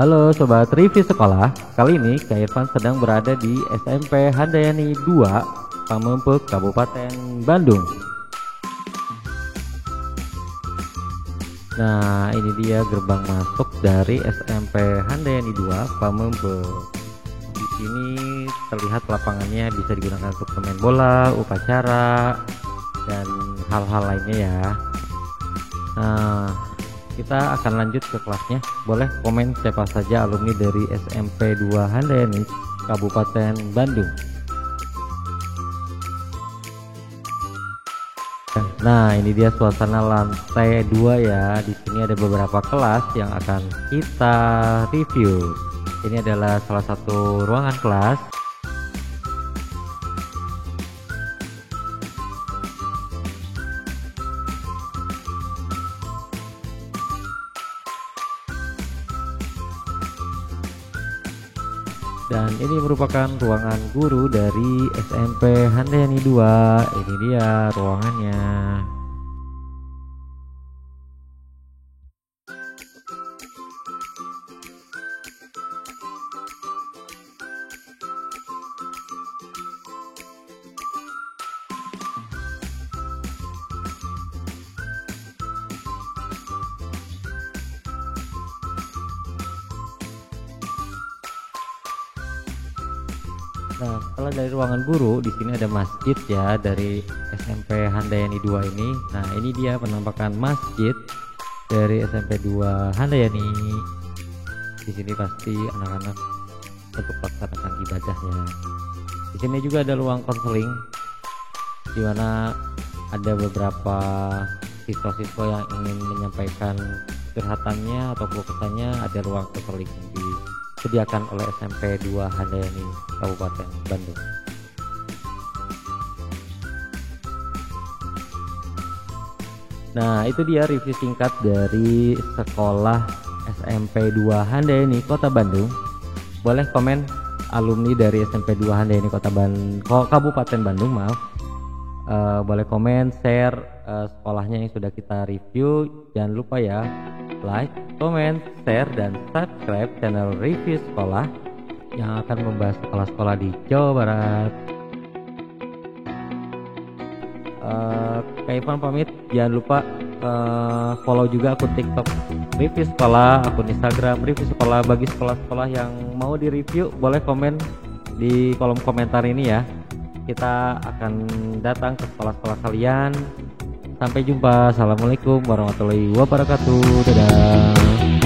Halo Sobat Review Sekolah, kali ini Kak Irfan sedang berada di SMP Handayani 2, Pamempek, Kabupaten Bandung. Nah, ini dia gerbang masuk dari SMP Handayani 2, Pamempek. Di sini terlihat lapangannya bisa digunakan untuk bermain bola, upacara, dan hal-hal lainnya ya. Nah, kita akan lanjut ke kelasnya. Boleh komen siapa saja alumni dari SMP 2 Handayani Kabupaten Bandung. Nah, ini dia suasana lantai 2 ya. Di sini ada beberapa kelas yang akan kita review. Ini adalah salah satu ruangan kelas. Dan ini merupakan ruangan guru dari SMP Handayani 2. Ini dia ruangannya. Nah, setelah dari ruangan guru, di sini ada masjid ya dari SMP Handayani 2 ini. Nah, ini dia penampakan masjid dari SMP 2 Handayani. Di sini pasti anak-anak untuk melaksanakan ibadahnya. Di sini juga ada ruang konseling, di mana ada beberapa siswa-siswa yang ingin menyampaikan curhatannya atau keluh kesahnya. Ada ruang konseling disediakan oleh SMP 2 Handayani Kabupaten Bandung. Nah, itu dia review singkat dari sekolah SMP 2 Handayani Kota Bandung. Boleh komen alumni dari SMP 2 Handayani Kabupaten Bandung, maaf. Boleh komen, share sekolahnya yang sudah kita review. Jangan lupa ya, like, komen, share, dan subscribe channel review sekolah yang akan membahas sekolah-sekolah di Jawa Barat. Kak Irfan pamit. Jangan lupa follow juga akun TikTok review sekolah, akun Instagram review sekolah. Bagi sekolah-sekolah yang mau direview, boleh komen di kolom komentar ini ya. Kita akan datang ke sekolah-sekolah kalian. Sampai jumpa. Assalamualaikum warahmatullahi wabarakatuh. Dadah.